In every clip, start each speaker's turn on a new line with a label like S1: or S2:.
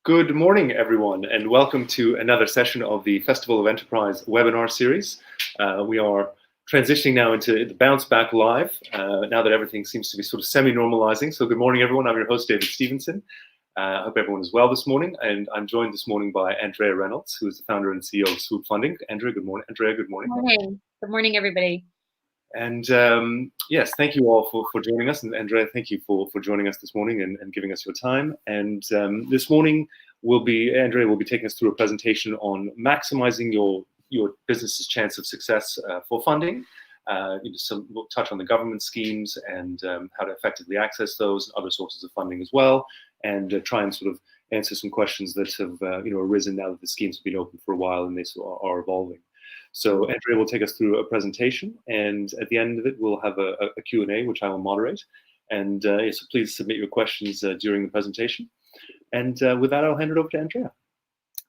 S1: Good morning, everyone, and welcome to another session of the Festival of Enterprise webinar series. We are transitioning now into the Bounce Back Live, now that everything seems to be sort of semi-normalizing. So good morning, everyone. I'm your host, David Stevenson. I hope everyone is well this morning, and I'm joined this morning by Andrea Reynolds, who is the founder and CEO of Swoop Funding. Andrea, good morning. Andrea, good morning.
S2: Good morning. Good morning, everybody.
S1: And yes, thank you all for joining us. And Andrea, thank you for joining us this morning and giving us your time. And this morning, Andrea will be taking us through a presentation on maximizing your business's chance of success for funding. We'll touch on the government schemes and how to effectively access those and other sources of funding as well, and try and sort of answer some questions that have arisen now that the schemes have been open for a while and they are evolving. So Andrea will take us through a presentation, and at the end of it, we'll have a Q&A, which I will moderate. And so please submit your questions during the presentation. And with that, I'll hand it over to Andrea.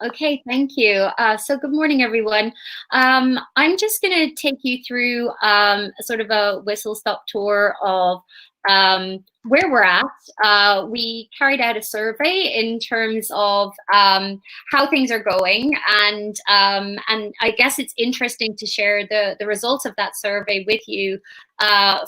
S2: Okay, thank you. So good morning, everyone. I'm just going to take you through sort of a whistle-stop tour of where we're at. We carried out a survey in terms of how things are going, and I guess it's interesting to share the results of that survey with you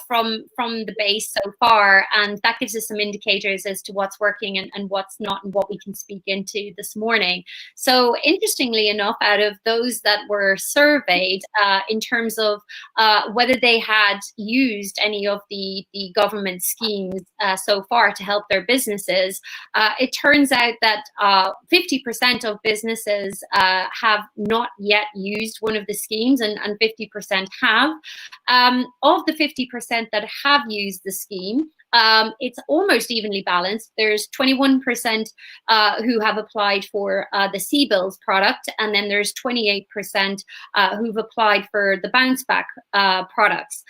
S2: from the base so far, and that gives us some indicators as to what's working and what's not, and what we can speak into this morning. So interestingly enough, out of those that were surveyed in terms of whether they had used any of the government schemes so far to help their businesses, it turns out that 50% of businesses have not yet used one of the schemes, and 50% have. Of the 50% that have used the scheme, it's almost evenly balanced. There's 21% who have applied for the CBILS product, and then there's 28% who've applied for the Bounce Back products.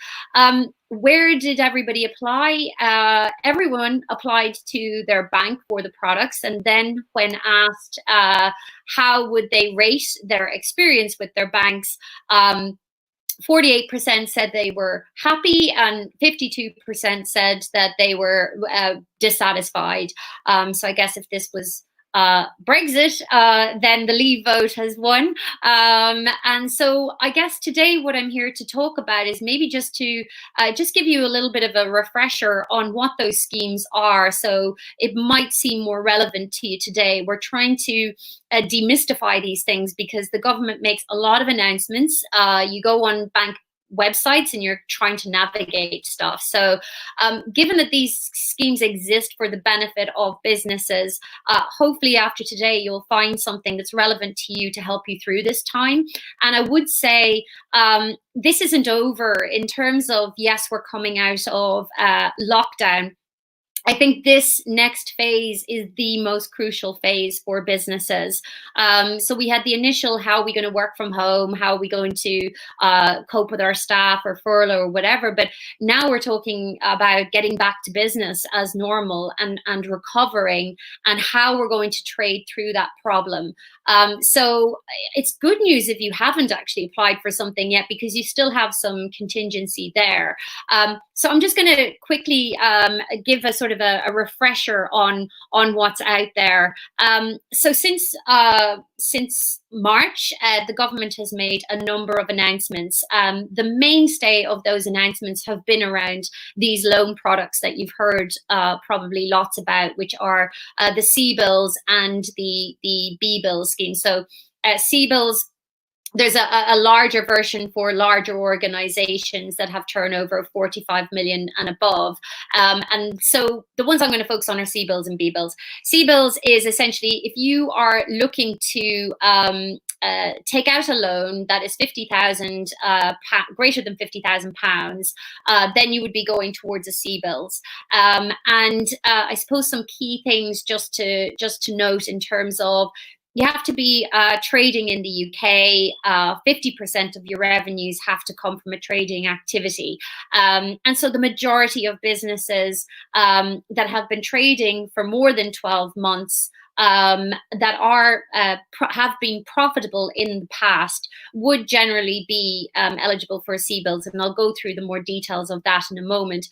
S2: Where did everybody apply? Everyone applied to their bank for the products, and then when asked how would they rate their experience with their banks, 48% said they were happy, and 52% said that they were dissatisfied. So I guess if this was Brexit, then the Leave vote has won. And so I guess today what I'm here to talk about is maybe just to just give you a little bit of a refresher on what those schemes are. So it might seem more relevant to you today. We're trying to demystify these things because the government makes a lot of announcements. You go on bank websites and you're trying to navigate stuff. So given that these schemes exist for the benefit of businesses, hopefully after today you'll find something that's relevant to you to help you through this time. And I would say this isn't over in terms of, yes, we're coming out of lockdown. I think this next phase is the most crucial phase for businesses. So we had the initial, how are we going to work from home? How are we going to cope with our staff or furlough or whatever? But now we're talking about getting back to business as normal and recovering, and how we're going to trade through that problem. So it's good news if you haven't actually applied for something yet, because you still have some contingency there. So I'm just going to quickly give a sort of a refresher on what's out there. So since March, the government has made a number of announcements. The mainstay of those announcements have been around these loan products that you've heard probably lots about, which are the CBILS and the BBILS scheme. So CBILS, there's a larger version for larger organizations that have turnover of 45 million and above. And so the ones I'm going to focus on are CBILS and BBILS. CBILS is essentially if you are looking to take out a loan that is 50,000 greater than 50,000 pounds, then you would be going towards a CBILS. And I suppose some key things just to note in terms of, you have to be trading in the UK. 50% of your revenues have to come from a trading activity. And so the majority of businesses that have been trading for more than 12 months that are have been profitable in the past would generally be eligible for CBILS, and I'll go through the more details of that in a moment.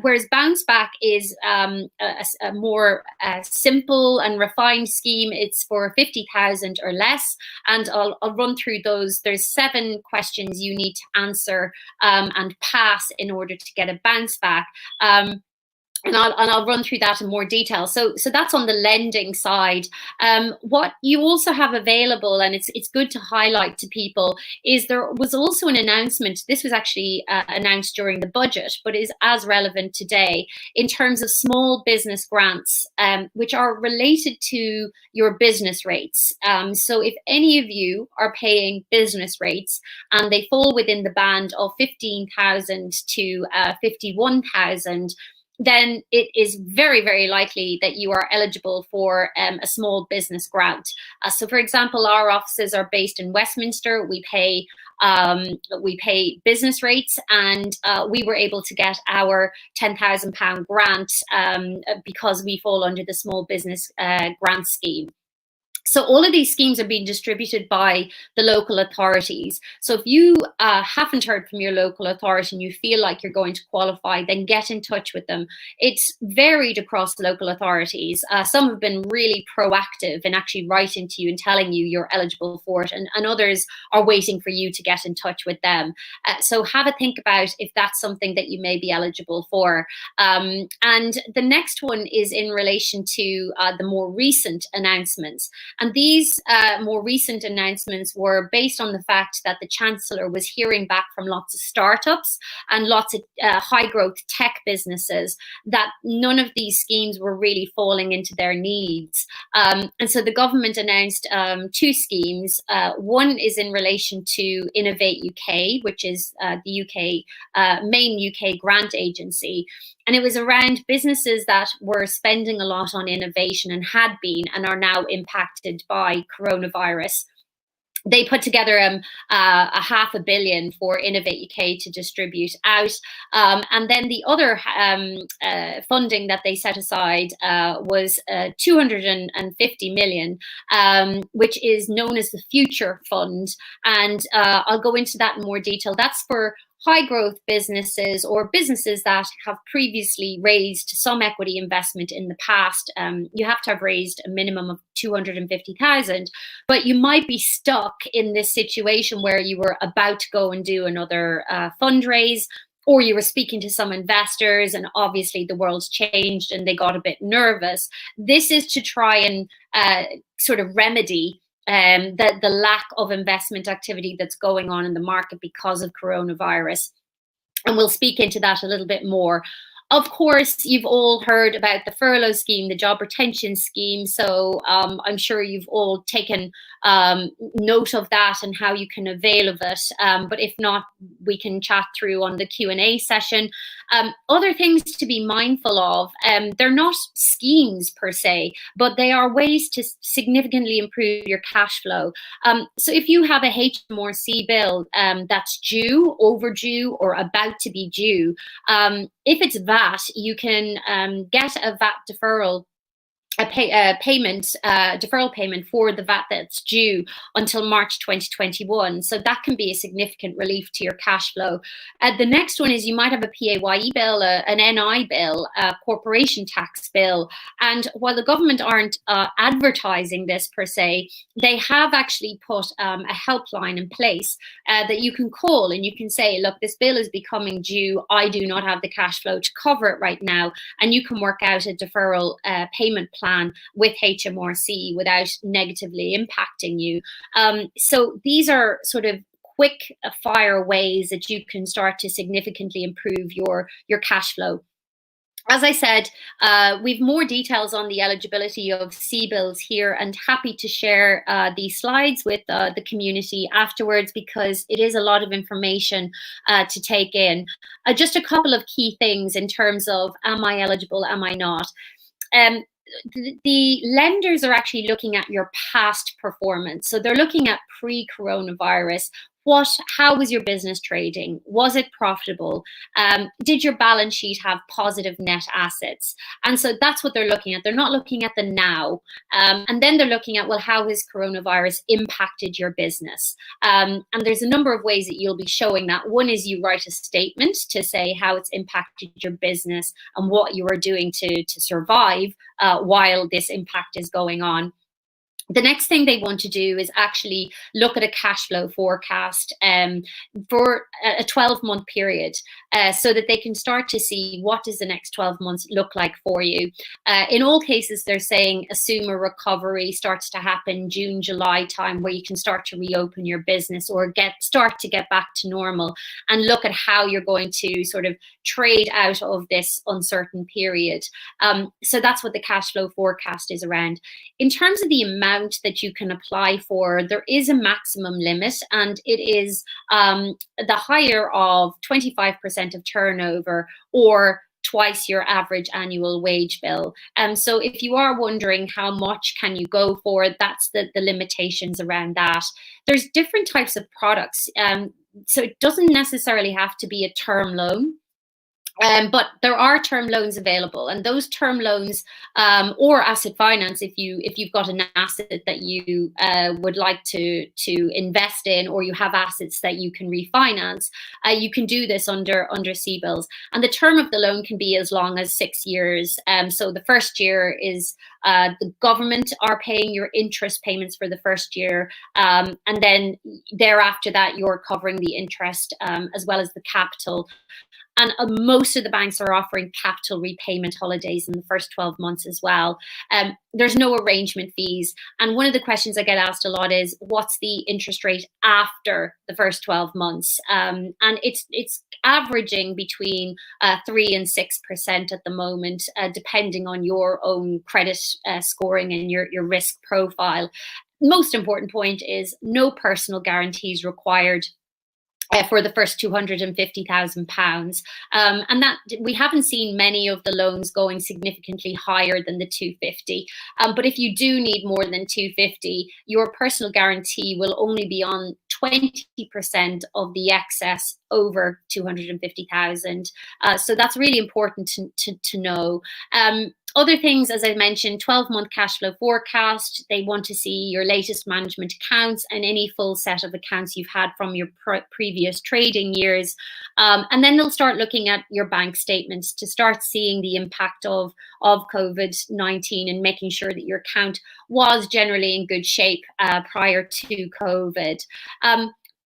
S2: Whereas Bounce Back is a more simple and refined scheme. It's for 50,000 or less, and I'll run through those. There's 7 questions you need to answer and pass in order to get a Bounce Back. And I'll run through that in more detail. So that's on the lending side. What you also have available, and it's good to highlight to people, is there was also an announcement. This was actually announced during the budget, but is as relevant today in terms of small business grants, which are related to your business rates. So if any of you are paying business rates and they fall within the band of 15,000 to 51,000, then it is very, very likely that you are eligible for a small business grant. So, for example, our offices are based in Westminster. We pay business rates, and we were able to get our £10,000 grant because we fall under the small business grant scheme. So all of these schemes are being distributed by the local authorities. So if you haven't heard from your local authority and you feel like you're going to qualify, then get in touch with them. It's varied across local authorities. Some have been really proactive in actually writing to you and telling you you're eligible for it, and others are waiting for you to get in touch with them. So have a think about if that's something that you may be eligible for. And the next one is in relation to the more recent announcements. And these more recent announcements were based on the fact that the Chancellor was hearing back from lots of startups and lots of high growth tech businesses that none of these schemes were really falling into their needs. And so the government announced 2 schemes. One is in relation to Innovate UK, which is the main UK grant agency. And it was around businesses that were spending a lot on innovation and had been and are now impacted by coronavirus. They put together a £500 million for Innovate UK to distribute out. And then the other funding that they set aside was 250 million, which is known as the Future Fund. And I'll go into that in more detail. That's for high growth businesses or businesses that have previously raised some equity investment in the past. You have to have raised a minimum of 250,000, but you might be stuck in this situation where you were about to go and do another fundraise, or you were speaking to some investors and obviously the world's changed and they got a bit nervous. This is to try and sort of remedy the lack of investment activity that's going on in the market because of coronavirus. And we'll speak into that a little bit more. Of course, you've all heard about the furlough scheme, the job retention scheme. So I'm sure you've all taken note of that and how you can avail of it. But if not, we can chat through on the Q&A session. Other things to be mindful of, they're not schemes per se, but they are ways to significantly improve your cash flow. So if you have a HMRC bill that's due, overdue, or about to be due, if it's VAT, you can get a VAT deferral, deferral payment for the VAT that's due until March 2021. So that can be a significant relief to your cash flow. The next one is you might have a PAYE bill, an NI bill, a corporation tax bill. And while the government aren't advertising this per se, they have actually put a helpline in place that you can call and you can say, look, this bill is becoming due. I do not have the cash flow to cover it right now. And you can work out a deferral payment plan with HMRC without negatively impacting you. So these are sort of quick fire ways that you can start to significantly improve your cash flow. As I said, we've more details on the eligibility of CBILS here, and happy to share these slides with the community afterwards because it is a lot of information to take in. Just a couple of key things in terms of am I eligible, am I not? The lenders are actually looking at your past performance. So they're looking at pre-coronavirus. how was your business trading? Was it profitable? Did your balance sheet have positive net assets? And so that's what they're looking at. They're not looking at the now. And then they're looking at, well, how has coronavirus impacted your business? And there's a number of ways that you'll be showing that. One is you write a statement to say how it's impacted your business and what you are doing to survive while this impact is going on. The next thing they want to do is actually look at a cash flow forecast for a 12-month period so that they can start to see what does the next 12 months look like for you. In all cases, they're saying assume a recovery starts to happen June, July time where you can start to reopen your business or start to get back to normal and look at how you're going to sort of trade out of this uncertain period. So that's what the cash flow forecast is around. In terms of the amount that you can apply for, there is a maximum limit, and it is the higher of 25% of turnover or twice your average annual wage bill. So if you are wondering how much can you go for, that's the limitations around that. There's different types of products. So it doesn't necessarily have to be a term loan. But there are term loans available, and those term loans or asset finance, if you've got an asset that you would like to invest in, or you have assets that you can refinance, you can do this under CBILS. And the term of the loan can be as long as 6 years. So the first year is the government are paying your interest payments for the first year, and then thereafter that you're covering the interest as well as the capital. And most of the banks are offering capital repayment holidays in the first 12 months as well. There's no arrangement fees. And one of the questions I get asked a lot is, what's the interest rate after the first 12 months? And it's averaging between 3 and 6% at the moment, depending on your own credit scoring and your risk profile. Most important point is no personal guarantees required for the first £250,000, and that we haven't seen many of the loans going significantly higher than the 250. But if you do need more than 250, your personal guarantee will only be on 20% of the excess over 250,000. So that's really important to know. Other things, as I mentioned, 12-month cash flow forecast. They want to see your latest management accounts and any full set of accounts you've had from your previous trading years. And then they'll start looking at your bank statements to start seeing the impact of COVID-19 and making sure that your account was generally in good shape prior to COVID.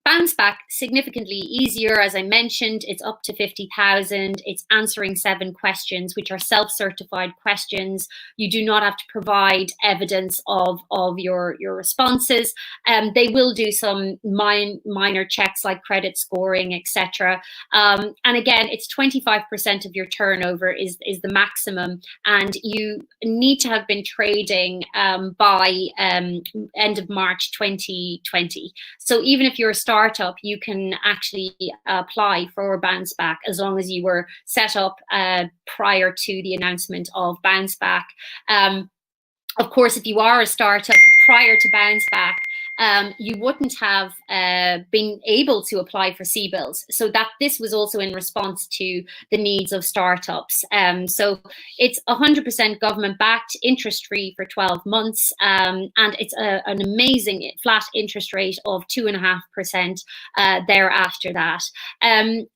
S2: Bounce back significantly easier, as I mentioned. It's up to 50,000. It's answering 7 questions, which are self-certified questions. You do not have to provide evidence of your responses. They will do some minor checks like credit scoring, etc. And again, it's 25% of your turnover is the maximum, and you need to have been trading by end of March 2020. So even if you're a startup, you can actually apply for bounce back as long as you were set up prior to the announcement of bounce back. Of course, if you are a startup prior to bounce back, you wouldn't have been able to apply for CBILS. So that this was also in response to the needs of startups. So it's 100% government-backed, interest-free for 12 months, and it's an amazing flat interest rate of 2.5% thereafter that.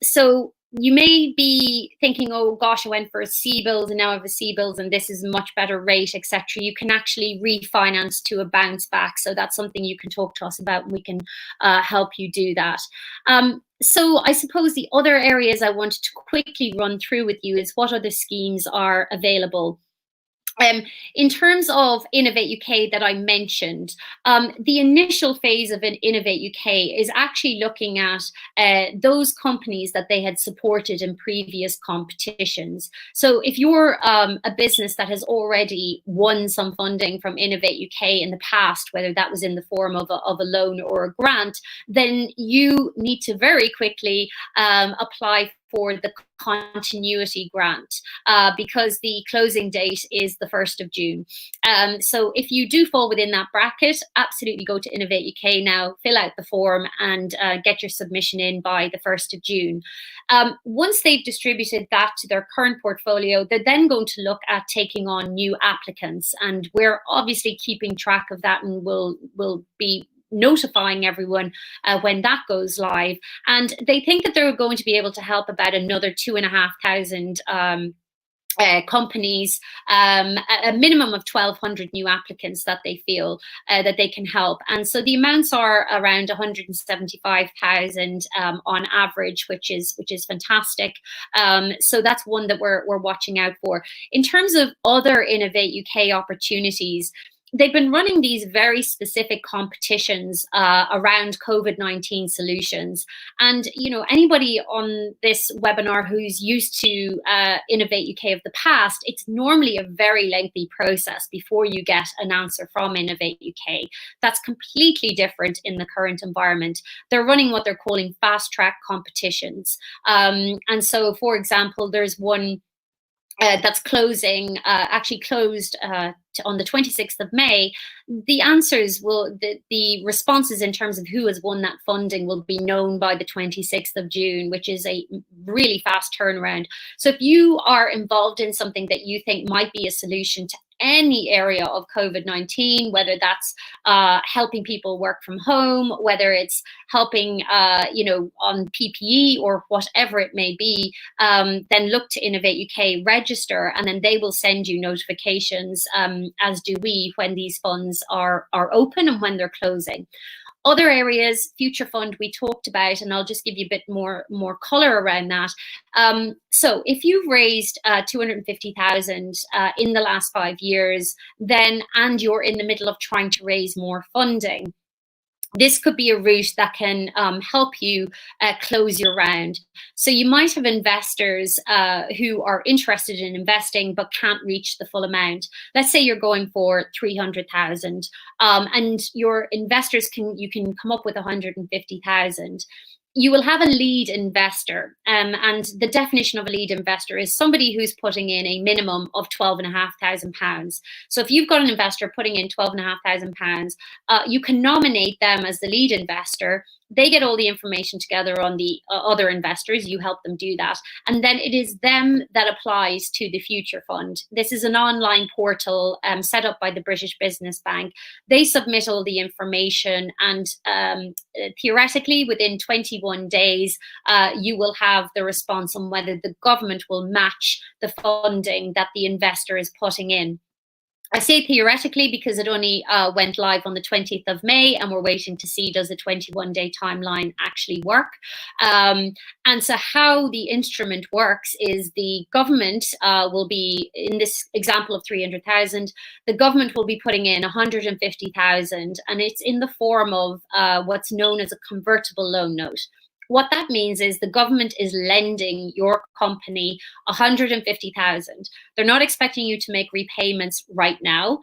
S2: So you may be thinking, oh gosh, I went for a CBILS and now I have a CBILS and this is a much better rate, etc. You can actually refinance to a bounce back. So that's something you can talk to us about, and we can help you do that. So I suppose the other areas I wanted to quickly run through with you is what other schemes are available. In terms of Innovate UK that I mentioned, the initial phase of an Innovate UK is actually looking at those companies that they had supported in previous competitions. So if you're a business that has already won some funding from Innovate UK in the past, whether that was in the form of a loan or a grant, then you need to very quickly apply for the continuity grant because the closing date is the 1st of June. So if you do fall within that bracket, absolutely go to Innovate UK now, fill out the form and get your submission in by the 1st of June. Once they've distributed that to their current portfolio, they're then going to look at taking on new applicants. And we're obviously keeping track of that, and we'll be notifying everyone when that goes live. And they think that they're going to be able to help about another 2,500 companies, a minimum of 1,200 new applicants that they feel that they can help. And so the amounts are around 175,000 on average, which is fantastic. So that's one that we're watching out for. In terms of other Innovate UK opportunities, they've been running these very specific competitions around COVID-19 solutions. And, you know, anybody on this webinar who's used to Innovate UK of the past, it's normally a very lengthy process before you get an answer from Innovate UK. That's completely different in the current environment. They're running what they're calling fast track competitions. And so, for example, there's one that's closing, actually closed on the 26th of May. The answers will, the responses in terms of who has won that funding will be known by the 26th of June, which is a really fast turnaround. So if you are involved in something that you think might be a solution to any area of COVID-19, whether that's helping people work from home, whether it's helping, you know, on PPE or whatever it may be, then look to Innovate UK, register, and then they will send you notifications, as do we, when these funds are open and when they're closing. Other areas, Future Fund, we talked about, and I'll just give you a bit more color around that. So if you've raised 250,000 in the last 5 years, then, and you're in the middle of trying to raise more funding, this could be a route that can help you close your round. So you might have investors who are interested in investing but can't reach the full amount. Let's say you're going for 300,000, and your investors you can come up with 150,000. You will have a lead investor, and the definition of a lead investor is somebody who's putting in a minimum of £12,500. So if you've got an investor putting in £12,500, you can nominate them as the lead investor. They get all the information together on the other investors. You help them do that. And then it is them that applies to the Future Fund. This is an online portal set up by the British Business Bank. They submit all the information, and theoretically within 21 days, you will have the response on whether the government will match the funding that the investor is putting in. I say theoretically because it only went live on the 20th of May, and we're waiting to see, does the 21-day timeline actually work? And so how the instrument works is the government will be, in this example of 300,000, the government will be putting in 150,000, and it's in the form of what's known as a convertible loan note. What that means is the government is lending your company 150,000. They're not expecting you to make repayments right now.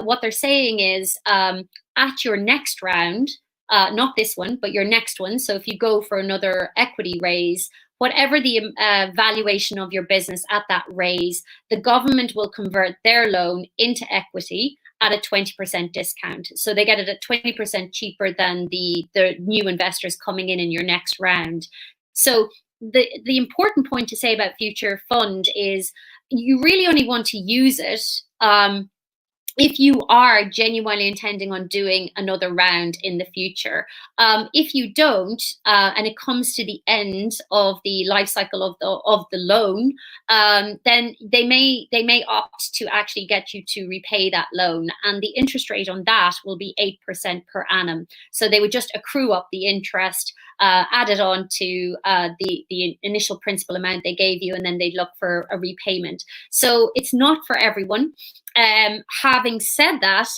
S2: What they're saying is at your next round, not this one, but your next one. So if you go for another equity raise, whatever the valuation of your business at that raise, the government will convert their loan into equity at a 20% discount. So they get it at 20% cheaper than the new investors coming in your next round. So the important point to say about Future Fund is you really only want to use it if you are genuinely intending on doing another round in the future. If you don't, and it comes to the end of the life cycle of the loan, then they may opt to actually get you to repay that loan, and the interest rate on that will be 8% per annum. So they would just accrue up the interest, add it on to the initial principal amount they gave you, and then they'd look for a repayment. So it's not for everyone. Having said that,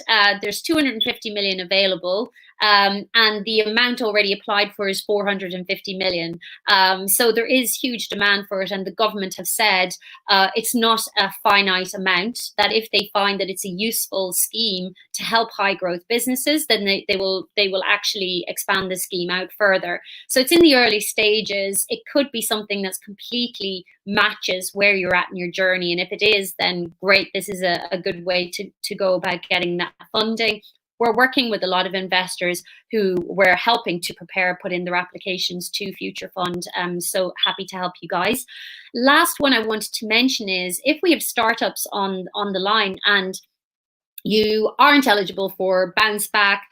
S2: there's 250 million available. and the amount already applied for is 450 million. So there is huge demand for it, and the government have said it's not a finite amount, that if they find that it's a useful scheme to help high growth businesses, then they will actually expand the scheme out further. So it's in the early stages. It could be something that's completely matches where you're at in your journey, and if it is, then great, this is a good way to go about getting that funding. We're working with a lot of investors who we're helping to put in their applications to Future Fund. So happy to help you guys. Last one I wanted to mention is, if we have startups on the line and you aren't eligible for bounce back,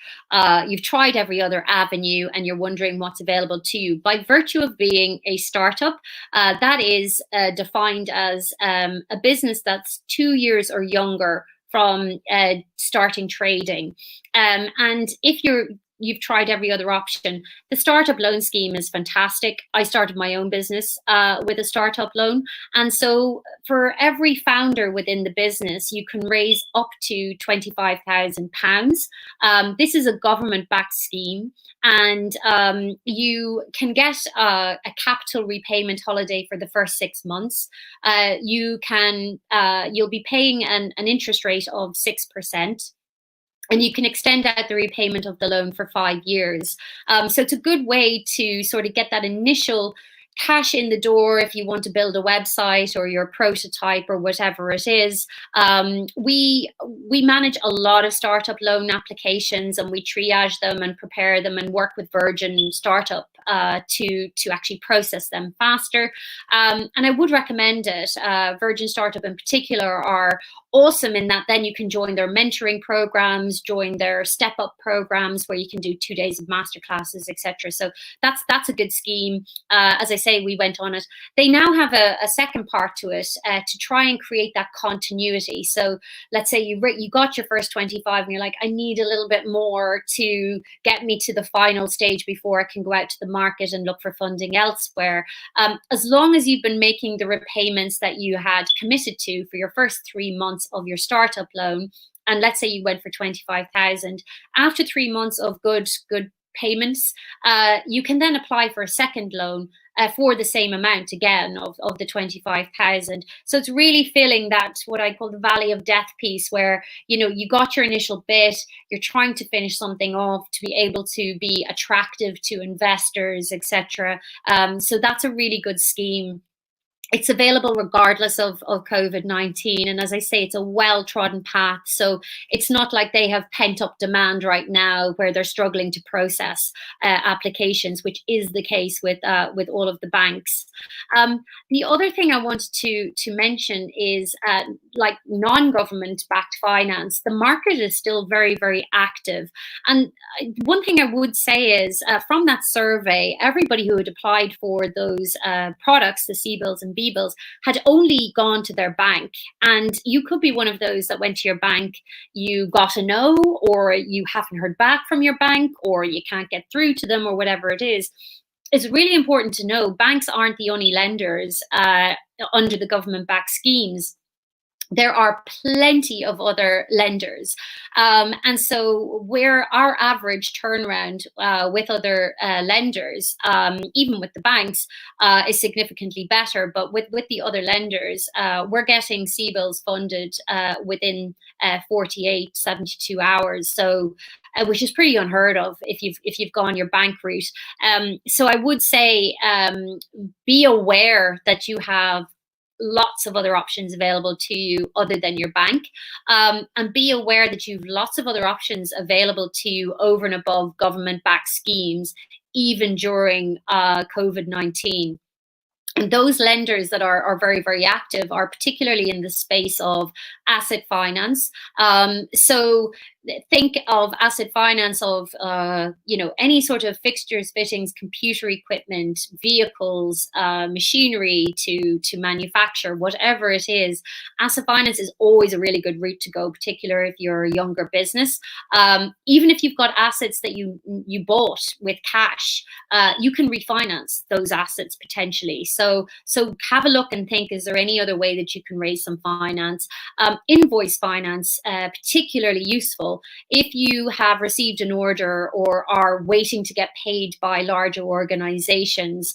S2: you've tried every other avenue and you're wondering what's available to you. By virtue of being a startup, that is defined as a business that's 2 years or younger from starting trading. And if you've tried every other option, the startup loan scheme is fantastic. I started my own business with a startup loan. And so for every founder within the business, you can raise up to £25,000. This is a government-backed scheme, and you can get a capital repayment holiday for the first 6 months. You'll be paying an interest rate of 6%. And you can extend out the repayment of the loan for 5 years. So it's a good way to sort of get that initial cash in the door if you want to build a website or your prototype or whatever it is. We manage a lot of startup loan applications, and we triage them and prepare them and work with Virgin Startup to actually process them faster. And I would recommend it. Virgin Startup in particular are awesome in that then you can join their mentoring programs, join their step up programs where you can do 2 days of masterclasses, etc. So that's a good scheme. As I say, we went on it. They now have a second part to it to try and create that continuity. So let's say you got your first 25 and you're like, I need a little bit more to get me to the final stage before I can go out to the market and look for funding elsewhere. As long as you've been making the repayments that you had committed to for your first 3 months of your startup loan, and let's say you went for 25,000, after 3 months of good payments, you can then apply for a second loan for the same amount again of the 25,000. So it's really filling that, what I call the valley of death piece, where you got your initial bit, you're trying to finish something off to be able to be attractive to investors, etc. So that's a really good scheme. It's available regardless of COVID-19. And as I say, it's a well-trodden path. So it's not like they have pent-up demand right now where they're struggling to process applications, which is the case with all of the banks. The other thing I wanted to mention is like non-government backed finance, the market is still very, very active. And one thing I would say is from that survey, everybody who had applied for those products, the CBILS and BBILS, had only gone to their bank. And you could be one of those that went to your bank, you got a no, or you haven't heard back from your bank, or you can't get through to them, or whatever it is. It's really important to know banks aren't the only lenders under the government-backed schemes. There are plenty of other lenders. And so where our average turnaround with other lenders, even with the banks, is significantly better. But with the other lenders, we're getting CBILS funded within 48, 72 hours. So which is pretty unheard of if you've gone your bank route. So I would say be aware that you have lots of other options available to you other than your bank, and be aware that you've lots of other options available to you over and above government-backed schemes, even during COVID-19. And those lenders that are very, very active are particularly in the space of asset finance. So think of asset finance of, any sort of fixtures, fittings, computer equipment, vehicles, machinery to manufacture, whatever it is. Asset finance is always a really good route to go, particularly if you're a younger business. Even if you've got assets that you bought with cash, you can refinance those assets potentially. So have a look and think, is there any other way that you can raise some finance? Invoice finance, particularly useful example, if you have received an order or are waiting to get paid by larger organizations,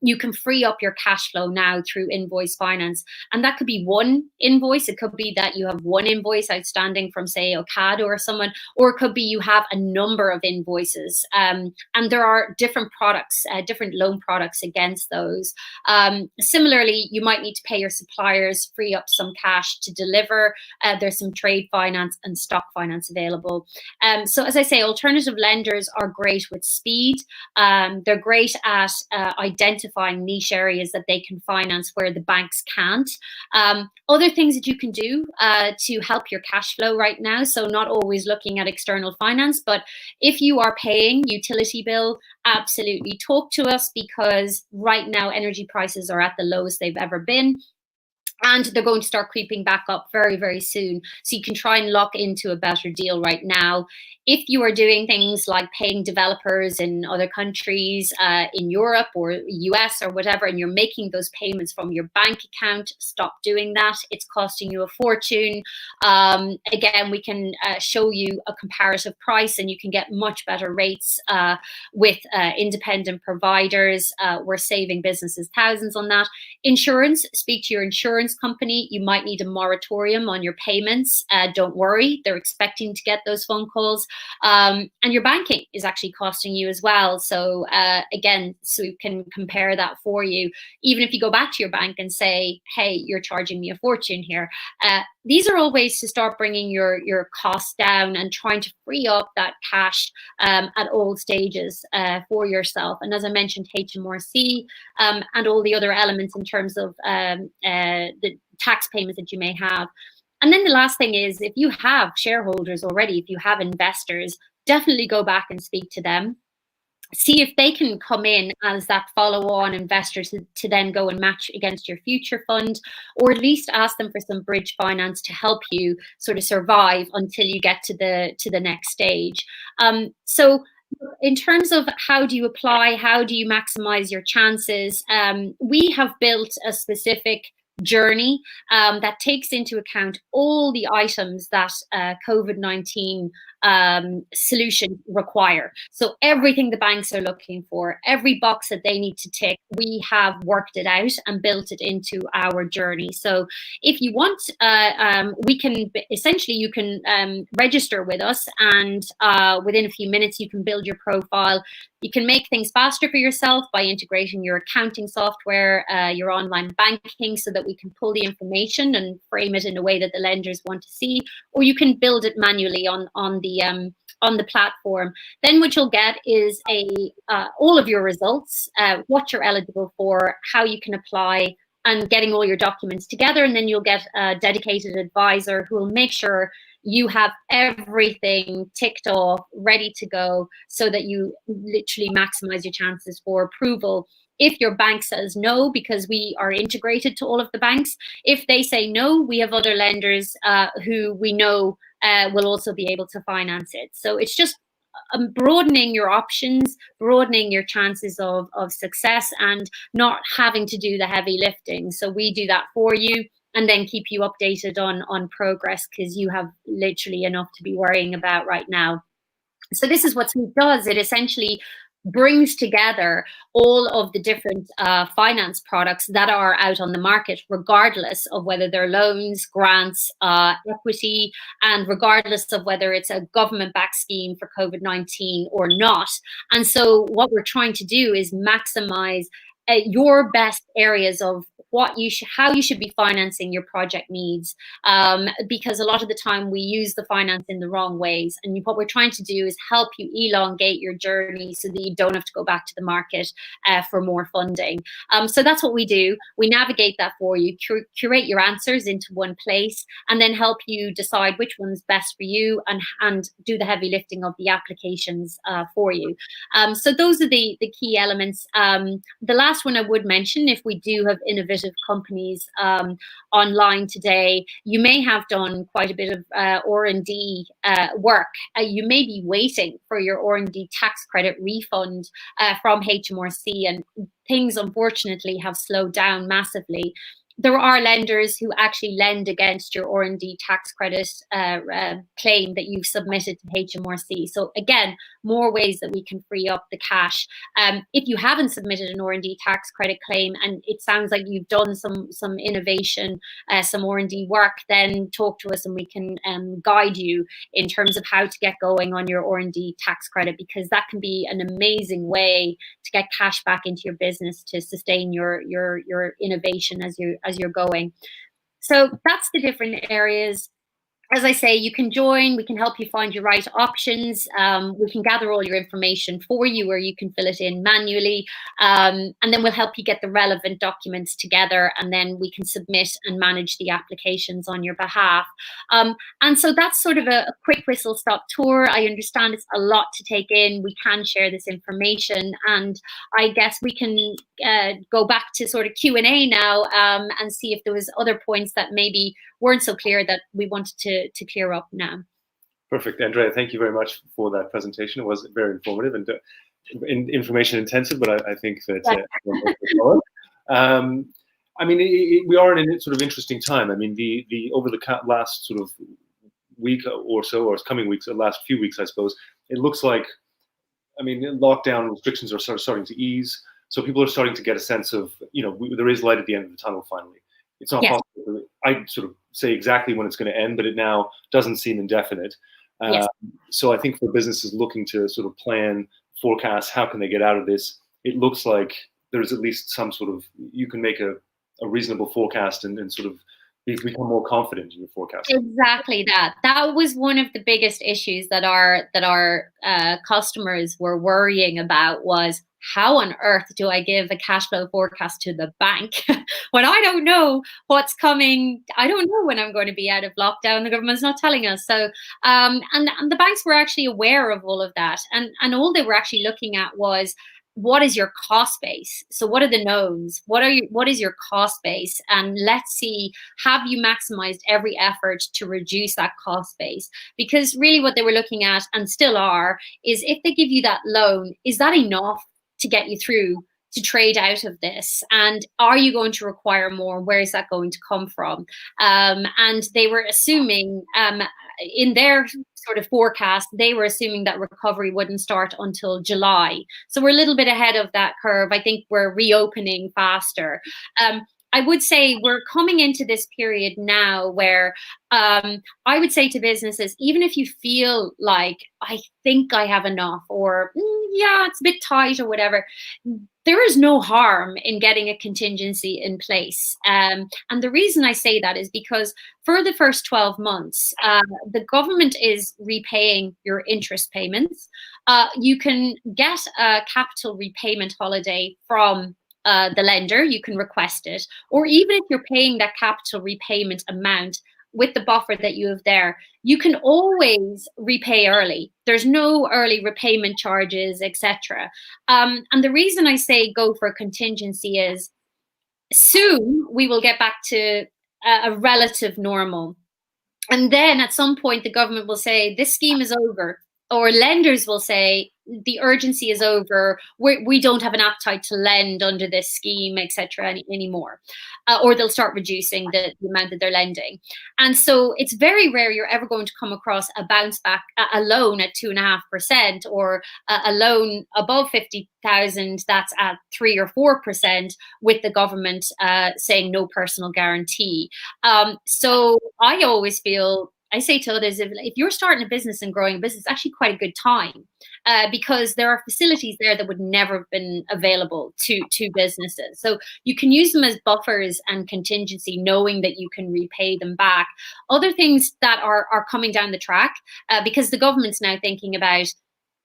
S2: you can free up your cash flow now through invoice finance. And that could be one invoice. It could be that you have one invoice outstanding from, say, Ocado or someone, or it could be you have a number of invoices. And there are different products, different loan products against those. Similarly, you might need to pay your suppliers, free up some cash to deliver. There's some trade finance and stock finance available. So as I say, alternative lenders are great with speed. They're great at identifying niche areas that they can finance where the banks can't. Other things that you can do to help your cash flow right now, so not always looking at external finance, but if you are paying utility bill, absolutely talk to us, because right now energy prices are at the lowest they've ever been. And they're going to start creeping back up very, very soon. So you can try and lock into a better deal right now. If you are doing things like paying developers in other countries, in Europe or US or whatever, and you're making those payments from your bank account, stop doing that. It's costing you a fortune. Again, we can show you a comparative price, and you can get much better rates with independent providers. We're saving businesses thousands on that. Insurance, speak to your insurance company. You might need a moratorium on your payments. Don't worry, they're expecting to get those phone calls. And your banking is actually costing you as well. So again, Swoop can compare that for you. Even if you go back to your bank and say, hey, you're charging me a fortune here. These are all ways to start bringing your costs down and trying to free up that cash at all stages for yourself. And as I mentioned, HMRC and all the other elements in terms of the tax payments that you may have. And then the last thing is, if you have shareholders already, if you have investors, definitely go back and speak to them. See if they can come in as that follow-on investor to then go and match against your future fund, or at least ask them for some bridge finance to help you sort of survive until you get to the next stage. So in terms of how do you apply, how do you maximize your chances, we have built a specific journey that takes into account all the items that COVID-19 solution require. So everything the banks are looking for, every box that they need to tick, we have worked it out and built it into our journey. So if you want, we can essentially, you can register with us, and within a few minutes you can build your profile. You can make things faster for yourself by integrating your accounting software, your online banking, so that we can pull the information and frame it in a way that the lenders want to see, or you can build it manually on the platform. Then what you'll get is all of your results, what you're eligible for, how you can apply, and getting all your documents together. And then you'll get a dedicated advisor who will make sure you have everything ticked off, ready to go, so that you literally maximize your chances for approval. If your bank says no, because we are integrated to all of the banks, if they say no, we have other lenders who we know will also be able to finance it. So it's just broadening your options, broadening your chances of success, and not having to do the heavy lifting. So we do that for you, and then keep you updated on progress, because you have literally enough to be worrying about right now. So this is what Swoop does. It essentially brings together all of the different finance products that are out on the market, regardless of whether they're loans, grants, equity, and regardless of whether it's a government-backed scheme for COVID-19 or not. And so what we're trying to do is maximize your best areas of how you should be financing your project needs, because a lot of the time we use the finance in the wrong ways. And what we're trying to do is help you elongate your journey so that you don't have to go back to the market for more funding. So that's what we do. We navigate that for you, curate your answers into one place, and then help you decide which one's best for you, and do the heavy lifting of the applications for you. So those are the key elements. The last one I would mention, if we do have innovative companies online today, you may have done quite a bit of R&D work. You may be waiting for your R&D tax credit refund from HMRC, and things unfortunately have slowed down massively. there are lenders who actually lend against your R&D tax credit claim that you've submitted to HMRC. So again, more ways that we can free up the cash. If you haven't submitted an R&D tax credit claim and it sounds like you've done some innovation, some R&D work, then talk to us and we can guide you in terms of how to get going on your R&D tax credit, because that can be an amazing way to get cash back into your business to sustain your innovation as you're going. So that's the different areas. As I say, you can join, we can help you find your right options. We can gather all your information for you, or you can fill it in manually. And then we'll help you get the relevant documents together, and then we can submit and manage the applications on your behalf. And so that's sort of a quick whistle-stop tour. I understand it's a lot to take in. We can share this information, and I guess we can go back to sort of Q&A now and see if there was other points that maybe weren't so clear that we wanted to clear up now.
S1: Perfect, Andrea. Thank you very much for that presentation. It was very informative and information intensive, but I think that I mean, we are in a sort of interesting time. I mean, the over the last sort of week or so, or coming weeks, or last few weeks, I suppose, it looks like, I mean, lockdown restrictions are starting to ease. So people are starting to get a sense of, you know, there is light at the end of the tunnel finally. It's not possible. I sort of say exactly when it's going to end, but it now doesn't seem indefinite. So I think for businesses looking to sort of plan, forecast, how can they get out of this? It looks like there's at least some sort of, you can make a reasonable forecast and sort of become more confident in your forecast.
S2: Exactly that. That was one of the biggest issues that our customers were worrying about, was how on earth do I give a cash flow forecast to the bank when I don't know what's coming? I don't know when I'm going to be out of lockdown. The government's not telling us. So, and the banks were actually aware of all of that. And all they were actually looking at was, what is your cost base? So what are the knowns? What is your cost base? And let's see, have you maximized every effort to reduce that cost base? Because really what they were looking at, and still are, is if they give you that loan, is that enough to get you through to trade out of this? And are you going to require more? Where is that going to come from? And they were assuming in their sort of forecast, they were assuming that recovery wouldn't start until July. So we're a little bit ahead of that curve. I think we're reopening faster. I would say we're coming into this period now where I would say to businesses, even if you feel like, I think I have enough, or yeah, it's a bit tight or whatever, there is no harm in getting a contingency in place. And the reason I say that is because for the first 12 months, the government is repaying your interest payments. You can get a capital repayment holiday from the lender. You can request it, or even if you're paying that capital repayment amount with the buffer that you have there, you can always repay early. There's no early repayment charges, etc. And the reason I say go for a contingency is soon we will get back to a relative normal. And then at some point the government will say this scheme is over, or lenders will say the urgency is over. We don't have an appetite to lend under this scheme, etc. anymore. Or they'll start reducing the amount that they're lending. And so it's very rare you're ever going to come across a bounce back, a loan at 2.5%, or a loan above 50,000 that's at 3 or 4% with the government saying no personal guarantee. So I always feel, I say to others, if you're starting a business and growing a business, it's actually quite a good time because there are facilities there that would never have been available to businesses. So you can use them as buffers and contingency, knowing that you can repay them back. Other things that are coming down the track, because the government's now thinking about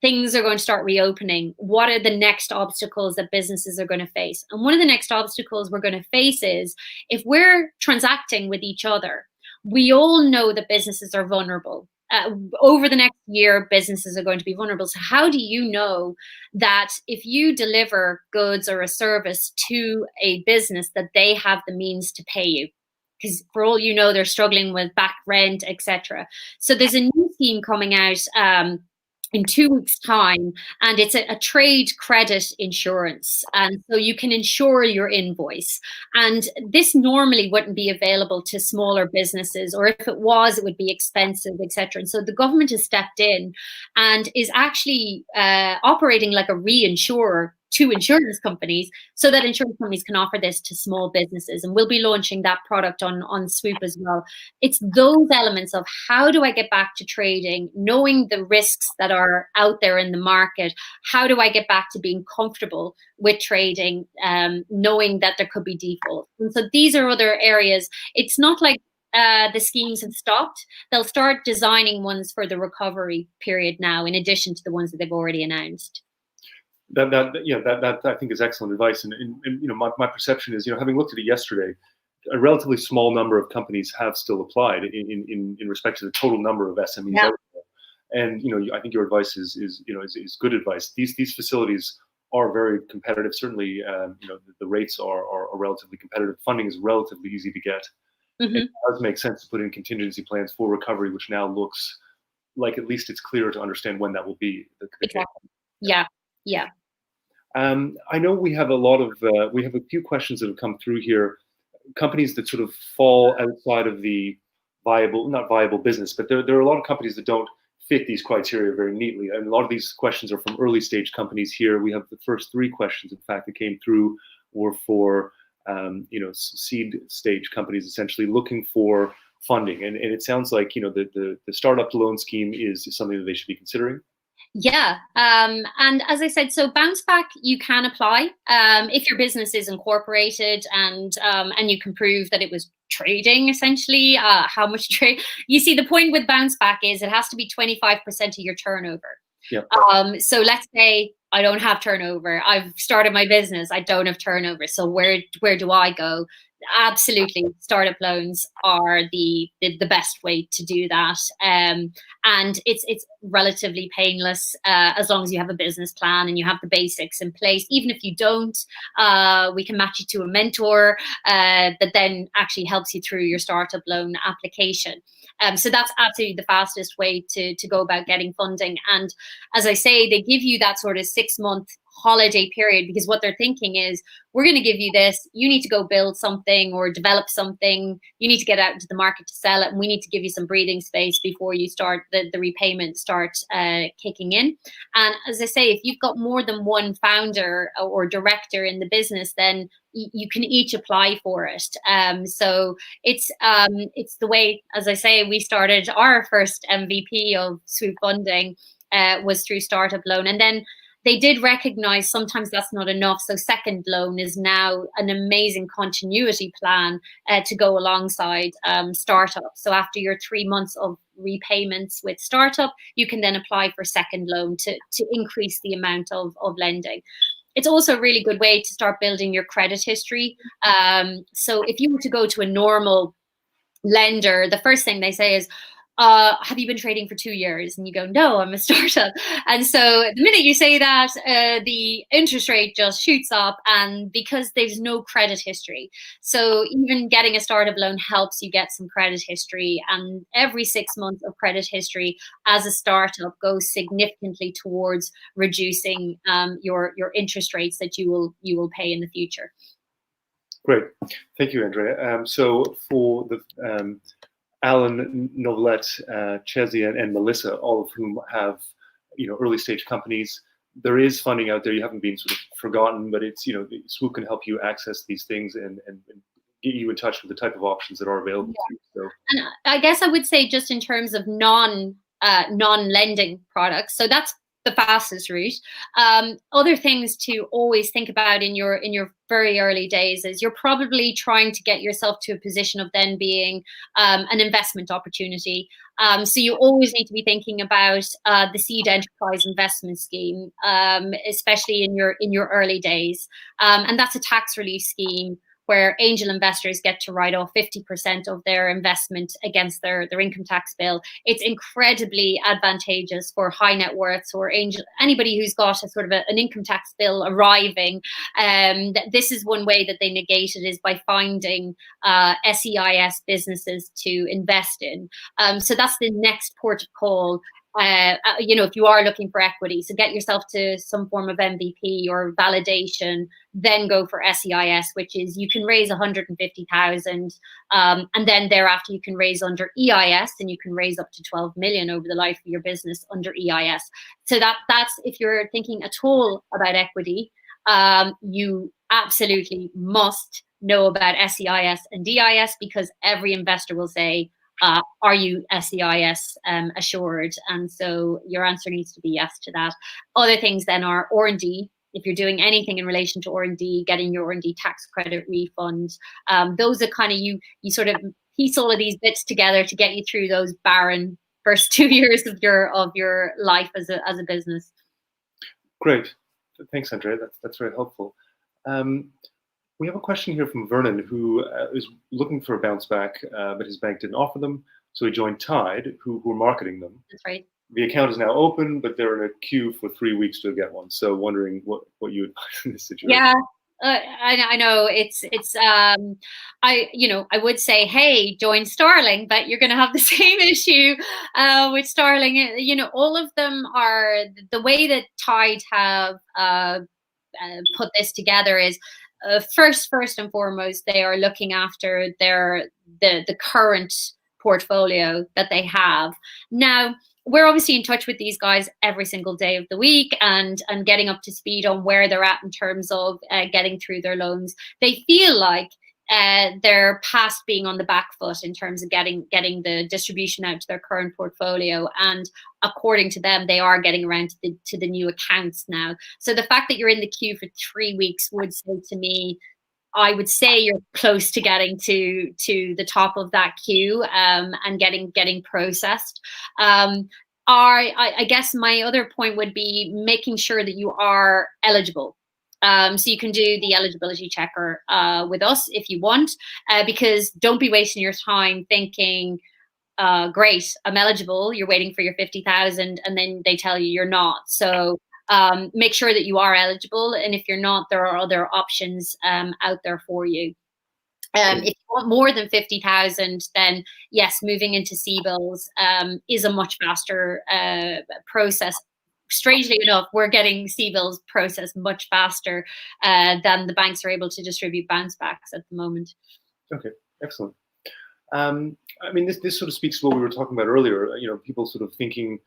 S2: things are going to start reopening. What are the next obstacles that businesses are going to face? And one of the next obstacles we're going to face is if we're transacting with each other, we all know that businesses are vulnerable. Over the next year, businesses are going to be vulnerable. So how do you know that if you deliver goods or a service to a business that they have the means to pay you? Because for all you know, they're struggling with back rent, etc. So there's a new scheme coming out in 2 weeks' time, and it's a trade credit insurance, and so you can insure your invoice. And this normally wouldn't be available to smaller businesses, or if it was, it would be expensive, etc. And so the government has stepped in and is actually operating like a reinsurer to insurance companies, so that insurance companies can offer this to small businesses. And we'll be launching that product on Swoop as well. It's those elements of how do I get back to trading, knowing the risks that are out there in the market. How do I get back to being comfortable with trading, knowing that there could be defaults? And so these are other areas. It's not like the schemes have stopped. They'll start designing ones for the recovery period now, in addition to the ones that they've already announced.
S1: That I think is excellent advice. And my perception is, having looked at it yesterday, a relatively small number of companies have still applied in respect to the total number of SMEs out there. And I think your advice is good advice. These facilities are very competitive. Certainly, the rates are relatively competitive. Funding is relatively easy to get. Mm-hmm. It does make sense to put in contingency plans for recovery, which now looks like at least it's clear to understand when that will be.
S2: Exactly. Yeah. Yeah.
S1: I know we have a few questions that have come through here. Companies that sort of fall outside of the not viable business, but there are a lot of companies that don't fit these criteria very neatly. And a lot of these questions are from early stage companies here. We have the first 3 questions, in fact, that came through were for seed stage companies essentially looking for funding. And it sounds like the startup loan scheme is something that they should be considering.
S2: Yeah. And as I said, so bounce back, you can apply if your business is incorporated and you can prove that it was trading, essentially, how much trade. You see, the point with bounce back is it has to be 25% of your turnover.
S1: Yep.
S2: So let's say I don't have turnover. I've started my business. I don't have turnover. So where do I go? Absolutely, startup loans are the best way to do that, and it's relatively painless as long as you have a business plan and you have the basics in place. Even if you don't, we can match you to a mentor that then actually helps you through your startup loan application. So that's absolutely the fastest way to go about getting funding. And as I say, they give you that sort of 6-month holiday period, because what they're thinking is, we're going to give you this, you need to go build something or develop something, you need to get out into the market to sell it, and we need to give you some breathing space before you start the repayment starts kicking in. And as I say, if you've got more than one founder or director in the business, then you can each apply for it. So it's the way, as I say, we started our first MVP of Swoop Funding was through startup loan. And then they did recognize sometimes that's not enough. So second loan is now an amazing continuity plan to go alongside startup. So after your 3 months of repayments with startup, you can then apply for second loan to increase the amount of lending. It's also a really good way to start building your credit history. So if you were to go to a normal lender, the first thing they say is, have you been trading for 2 years? And you go, no, I'm a startup. And so the minute you say that, the interest rate just shoots up, and because there's no credit history. So even getting a startup loan helps you get some credit history, and every 6 months of credit history as a startup goes significantly towards reducing your interest rates that you will pay in the future.
S1: Great. Thank you, Andrea. So for the Alan, Novelette, Chesney, and Melissa, all of whom have, early stage companies, there is funding out there. You haven't been sort of forgotten, but it's, Swoop can help you access these things and get you in touch with the type of options that are available to you. So,
S2: and I guess I would say, just in terms of non-lending products, so that's the fastest route. Other things to always think about in your very early days is you're probably trying to get yourself to a position of then being an investment opportunity. So you always need to be thinking about the seed enterprise investment scheme, especially in your early days. And that's a tax relief scheme where angel investors get to write off 50% of their investment against their income tax bill. It's incredibly advantageous for high net worths or anybody who's got a sort of an income tax bill arriving. This is one way that they negate it, is by finding SEIS businesses to invest in. So that's the next port of call. if you are looking for equity, so get yourself to some form of MVP or validation, then go for SEIS, which is you can raise 150,000, and then thereafter you can raise under EIS, and you can raise up to 12 million over the life of your business under EIS. So that's if you're thinking at all about equity, you absolutely must know about SEIS and DIS, because every investor will say, are you SEIS assured? And so your answer needs to be yes to that. Other things then are R&D. If you're doing anything in relation to R&D, getting your R&D tax credit refund, those are kind of you sort of piece all of these bits together to get you through those barren first 2 years of your life as a business.
S1: Great, thanks, Andrea. That's very helpful. We have a question here from Vernon, who is looking for a bounce back, but his bank didn't offer them, so he joined Tide, who are marketing them.
S2: That's right.
S1: The account is now open, but they're in a queue for 3 weeks to get one. So wondering what you advise in this situation.
S2: Yeah. I know I would say, hey, join Starling, but you're going to have the same issue with Starling. All of them are the way that Tide have put this together is first and foremost, they are looking after the current portfolio that they have. Now, we're obviously in touch with these guys every single day of the week and getting up to speed on where they're at in terms of getting through their loans. They feel like they're past being on the back foot in terms of getting the distribution out to their current portfolio. And according to them, they are getting around to the new accounts now. So the fact that you're in the queue for 3 weeks would say to me, I would say you're close to getting to the top of that queue and getting processed. I guess my other point would be making sure that you are eligible. So you can do the eligibility checker with us if you want, because don't be wasting your time thinking, great, I'm eligible. You're waiting for your 50,000 and then they tell you you're not. So make sure that you are eligible. And if you're not, there are other options out there for you. If you want more than 50,000, then yes, moving into CBILS is a much faster process. Strangely enough, we're getting CBILS processed much faster than the banks are able to distribute bounce backs at the moment.
S1: Okay, excellent. I mean, this sort of speaks to what we were talking about earlier. People sort of thinking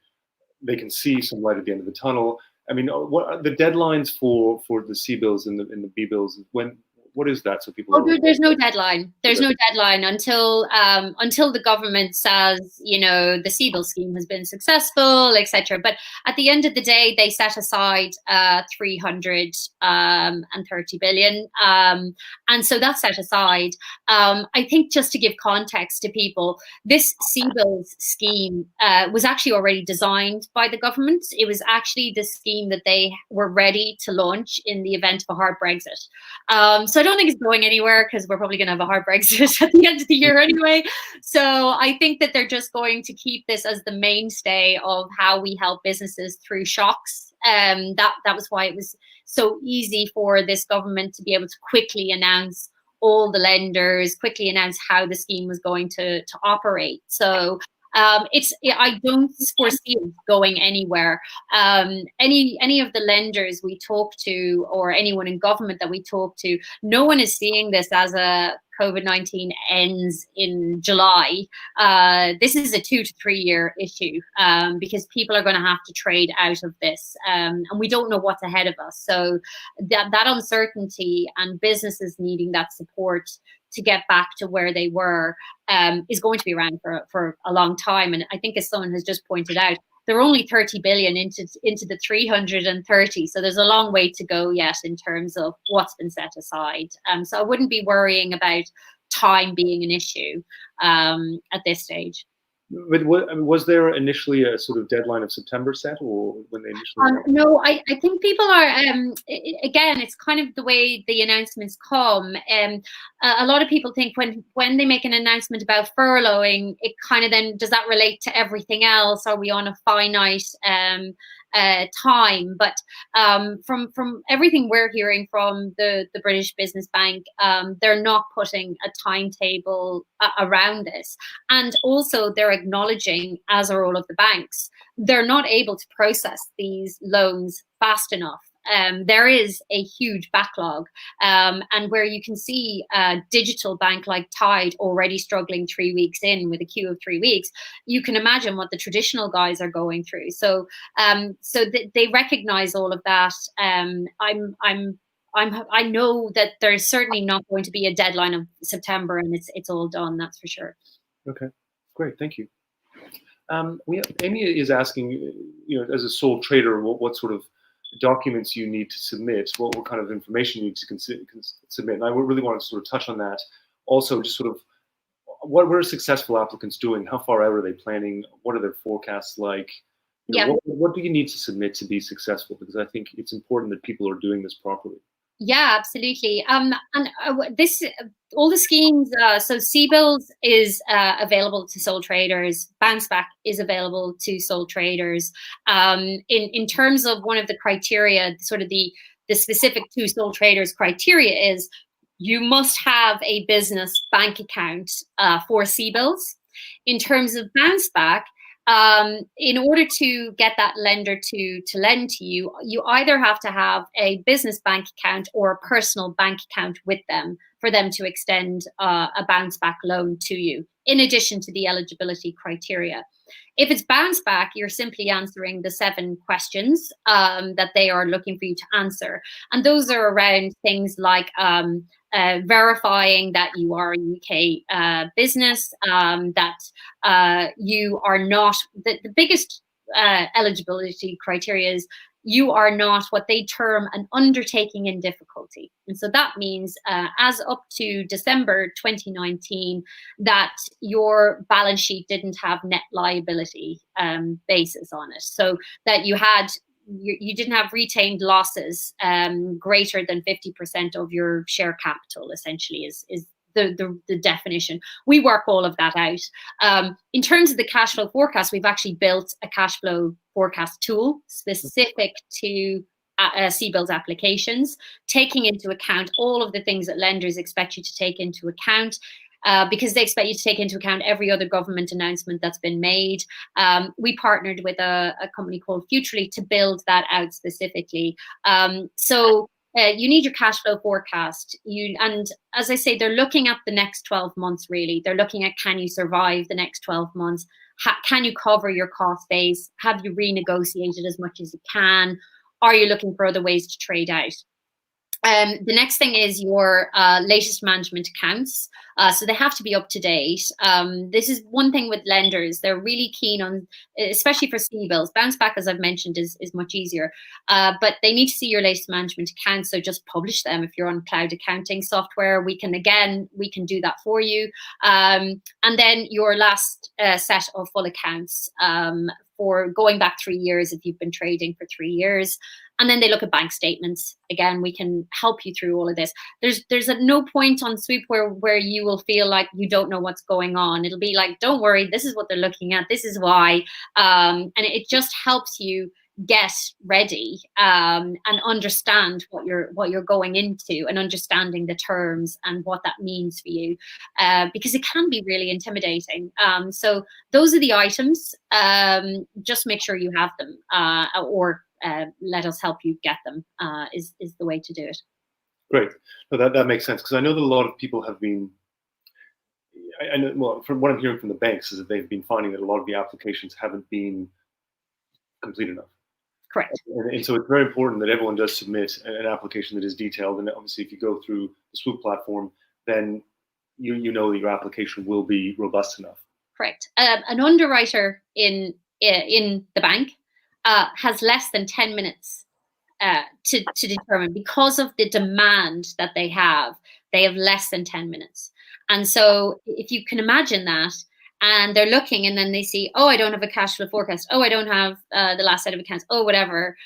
S1: they can see some light at the end of the tunnel. I mean, what are the deadlines for the CBILS and the BBILS? What is that? So people.
S2: There's no deadline. There's no deadline until the government says, the CBILS scheme has been successful, etc. But at the end of the day, they set aside 330 billion, and so that's set aside. I think just to give context to people, this CBILS scheme was actually already designed by the government. It was actually the scheme that they were ready to launch in the event of a hard Brexit. So I don't think it's going anywhere because we're probably going to have a hard Brexit at the end of the year anyway. So I think that they're just going to keep this as the mainstay of how we help businesses through shocks. That was why it was so easy for this government to be able to quickly announce all the lenders, quickly announce how the scheme was going to operate. So I don't foresee it going anywhere. Any of the lenders we talk to or anyone in government that we talk to, no one is seeing this as a COVID-19 ends in July. This is a 2 to 3 year issue because people are going to have to trade out of this, and we don't know what's ahead of us. So that uncertainty and businesses needing that support to get back to where they were is going to be around for a long time. And I think, as someone has just pointed out, they're only 30 billion into the 330. So there's a long way to go yet in terms of what's been set aside. So I wouldn't be worrying about time being an issue at this stage.
S1: But was there initially a sort of deadline of September set, or when they initially?
S2: No, I think people are, again, it's kind of the way the announcements come. A lot of people think when they make an announcement about furloughing, it kind of then, does that relate to everything else? Are we on a finite time. But from everything we're hearing from the British Business Bank, they're not putting a timetable around this. And also they're acknowledging, as are all of the banks, they're not able to process these loans fast enough. There is a huge backlog, and where you can see a digital bank like Tide already struggling 3 weeks in with a queue of 3 weeks, you can imagine what the traditional guys are going through. So they recognize all of that. I know that there's certainly not going to be a deadline of September and it's all done. That's for sure.
S1: Okay, great, thank you. Amy is asking, as a sole trader, what sort of documents you need to submit, what kind of information you need to submit. And I really want to sort of touch on that. Also, just sort of what are successful applicants doing? How far out are they planning? What are their forecasts like? What do you need to submit to be successful? Because I think it's important that people are doing this properly.
S2: Yeah, absolutely. This all the schemes. So CBILS is available to sole traders. Bounce Back is available to sole traders. In terms of one of the criteria, sort of the specific to sole traders criteria is you must have a business bank account for CBILS. In terms of Bounce Back, in order to get that lender to lend to you, you either have to have a business bank account or a personal bank account with them for them to extend a bounce back loan to you, in addition to the eligibility criteria. If it's Bounce Back, you're simply answering the 7 questions that they are looking for you to answer. And those are around things like verifying that you are a UK business, that you are not, the biggest eligibility criteria is you are not what they term an undertaking in difficulty. And so that means as up to December 2019, that your balance sheet didn't have net liability basis on it. So that you didn't have retained losses greater than 50% of your share capital, essentially, is the definition. We work all of that out. In terms of the cash flow forecast, we've actually built a cash flow forecast tool specific to CBILS applications, taking into account all of the things that lenders expect you to take into account. Because they expect you to take into account every other government announcement that's been made. We partnered with a company called Futurely to build that out specifically. So you need your cash flow forecast. And as I say, they're looking at the next 12 months, really. They're looking at, can you survive the next 12 months? Can you cover your cost base? Have you renegotiated as much as you can? Are you looking for other ways to trade out? The next thing is your latest management accounts. So they have to be up to date. This is one thing with lenders. They're really keen on, especially for CBILS. Bounce Back, as I've mentioned, is much easier. But they need to see your latest management accounts. So just publish them. If you're on cloud accounting software, we can do that for you. And then your last set of full accounts for going back 3 years if you've been trading for 3 years. And then they look at bank statements. Again, we can help you through all of this. There's no point on Swoop where you will feel like you don't know what's going on. It'll be like, don't worry, this is what they're looking at. This is why. And it just helps you get ready and understand what you're going into, and understanding the terms and what that means for you, because it can be really intimidating. So those are the items. Just make sure you have them, or let us help you get them, is the way to do it.
S1: Great. No, that makes sense, because I know that a lot of people have been, I know, well, from what I'm hearing from the banks is that they've been finding that a lot of the applications haven't been complete enough.
S2: Correct.
S1: And so it's very important that everyone does submit an application that is detailed. And obviously, if you go through the Swoop platform, then you know that your application will be robust enough.
S2: Correct. An underwriter in the bank has less than 10 minutes to determine, because of the demand that they have less than 10 minutes. And so if you can imagine that, and they're looking and then they see, oh, I don't have a cash flow forecast. Oh, I don't have the last set of accounts. Oh, whatever.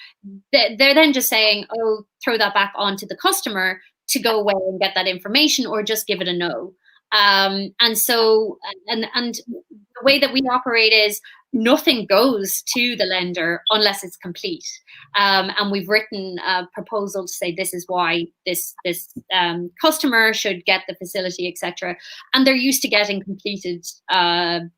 S2: They're then just saying, oh, throw that back onto the customer to go away and get that information, or just give it a no. And so the way that we operate is, nothing goes to the lender unless it's complete. And we've written a proposal to say this is why this customer should get the facility, etc. And they're used to getting completed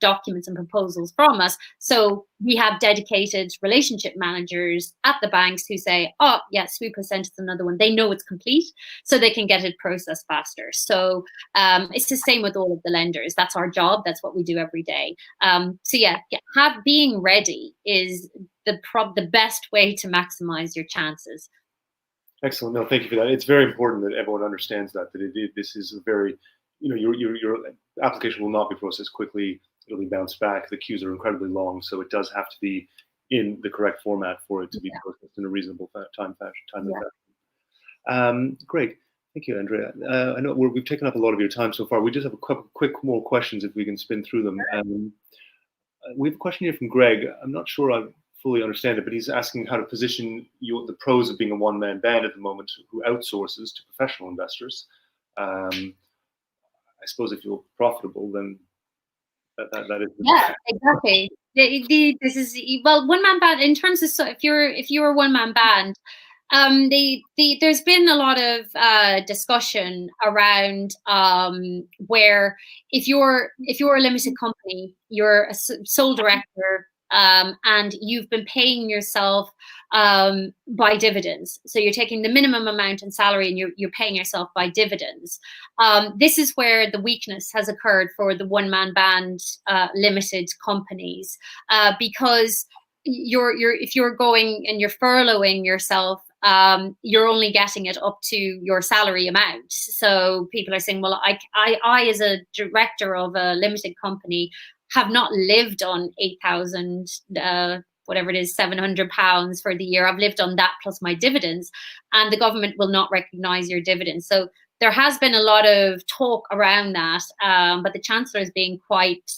S2: documents and proposals from us. So we have dedicated relationship managers at the banks who say, oh, yeah, Swoop has sent us another one. They know it's complete, so they can get it processed faster. So it's the same with all of the lenders. That's our job. That's what we do every day. So yeah, being ready is the best way to maximize your chances.
S1: Excellent. No, thank you for that. It's very important that everyone understands that this is a very, your application will not be processed quickly. It'll be bounced back. The queues are incredibly long, so it does have to be in the correct format for it to be processed in a reasonable time fashion. Great. Thank you, Andrea. I know we've taken up a lot of your time so far. We just have a quick more questions if we can spin through them. We have a question here from Greg. I'm not sure I fully understand it, but he's asking how to position the pros of being a one-man band at the moment who outsources to professional investors. I suppose if you're profitable, then that is.
S2: Yeah, exactly. This is, well, one-man band in terms of, so if you're a one-man band, there's been a lot of discussion around where if you're a limited company, you're a sole director, and you've been paying yourself by dividends. So you're taking the minimum amount in salary and you're paying yourself by dividends. This is where the weakness has occurred for the one-man band limited companies, because if you're going and you're furloughing yourself, you're only getting it up to your salary amount. So people are saying, well, I as a director of a limited company have not lived on 8,000, whatever it is, £700 for the year. I've lived on that plus my dividends, and the government will not recognise your dividends. So there has been a lot of talk around that, but the Chancellor is being quite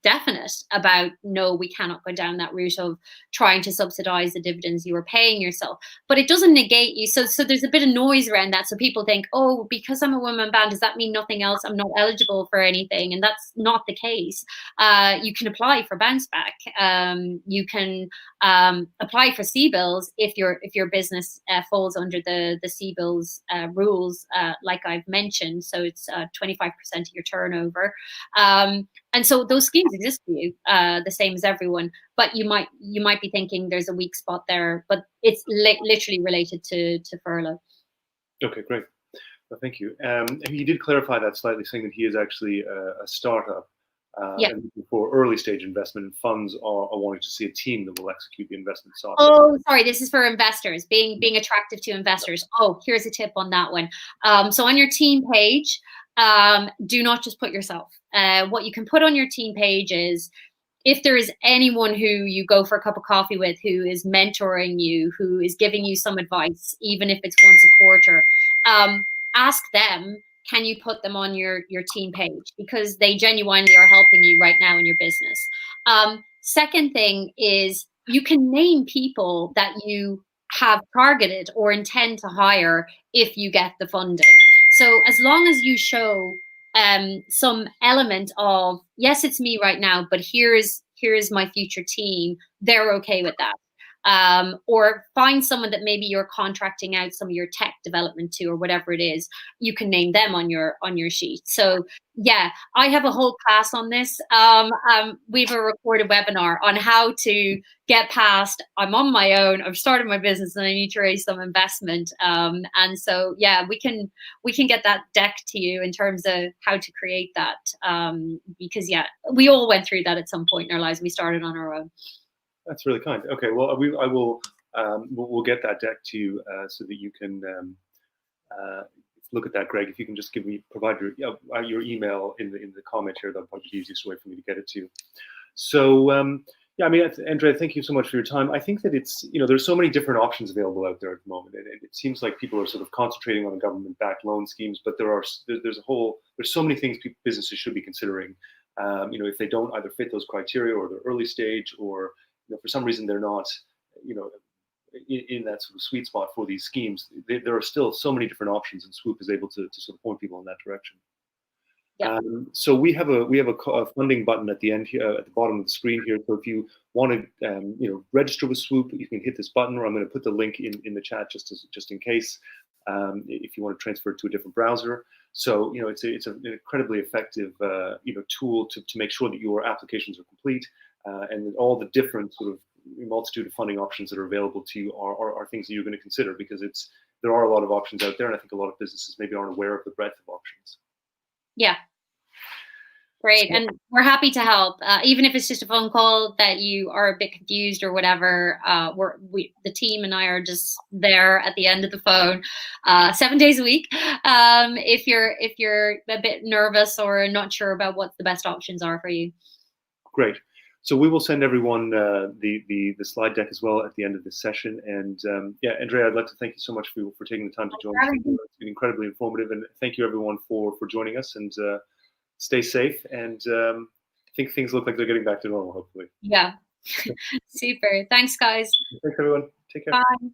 S2: definite about, no, we cannot go down that route of trying to subsidise the dividends you are paying yourself. But it doesn't negate you. So there's a bit of noise around that. So people think, oh, because I'm a woman band, does that mean nothing else? I'm not eligible for anything. And that's not the case. You can apply for bounce back. You can apply for CBILS if your business falls under the CBILS rules, like I've mentioned. So it's 25% of your turnover. And so those schemes exist for you, the same as everyone. But you might be thinking there's a weak spot there, but it's literally related to furlough.
S1: Okay, great. Well, thank you. He did clarify that slightly, saying that he is actually a startup and for early stage investment, and funds are wanting to see a team that will execute the investment software.
S2: Oh, sorry, this is for investors, being attractive to investors. Oh, here's a tip on that one. So on your team page, do not just put yourself. What you can put on your team page is, if there is anyone who you go for a cup of coffee with, who is mentoring you, who is giving you some advice, even if it's once a quarter, ask them, can you put them on your team page? Because they genuinely are helping you right now in your business. Second thing is, you can name people that you have targeted or intend to hire if you get the funding. So as long as you show some element of, yes, it's me right now, but here is my future team, they're okay with that. Or find someone that maybe you're contracting out some of your tech development to, or whatever it is, you can name them on your sheet. So yeah, I have a whole class on this. We have a recorded webinar on how to get past, I'm on my own, I've started my business and I need to raise some investment. And so yeah, we can get that deck to you in terms of how to create that. Because yeah, we all went through that at some point in our lives. We started on our own.
S1: That's really kind. Okay, well, we'll get that deck to you so that you can look at that, Greg. If you can just provide your email in the comment here, that'll probably be the easiest way for me to get it to you. So yeah, I mean, Andrea, thank you so much for your time. I think that it's, there's so many different options available out there at the moment. It seems like people are sort of concentrating on the government-backed loan schemes, but there's so many things businesses should be considering. If they don't either fit those criteria, or they're early stage, or for some reason they're not, in that sort of sweet spot for these schemes, there are still so many different options, and Swoop is able to sort of point people in that direction.
S2: Yeah.
S1: So we have a funding button at the end here, at the bottom of the screen here. So if you want to register with Swoop, you can hit this button, or I'm going to put the link in the chat just in case, if you want to transfer it to a different browser. So it's an incredibly effective tool to make sure that your applications are complete, and that all the different sort of multitude of funding options that are available to you are things that you're going to consider, because there are a lot of options out there, and I think a lot of businesses maybe aren't aware of the breadth of options.
S2: Yeah. Great. And we're happy to help. Even if it's just a phone call that you are a bit confused or whatever, the team and I are just there at the end of the phone 7 days a week. If you're a bit nervous or not sure about what the best options are for you.
S1: Great. So we will send everyone the slide deck as well at the end of this session. And Andrea, I'd like to thank you so much for taking the time to join us. It's been incredibly informative, and thank you everyone for joining us, and stay safe, and I think things look like they're getting back to normal, hopefully.
S2: Yeah. Super. Thanks, guys.
S1: Thanks, everyone. Take care.
S2: Bye.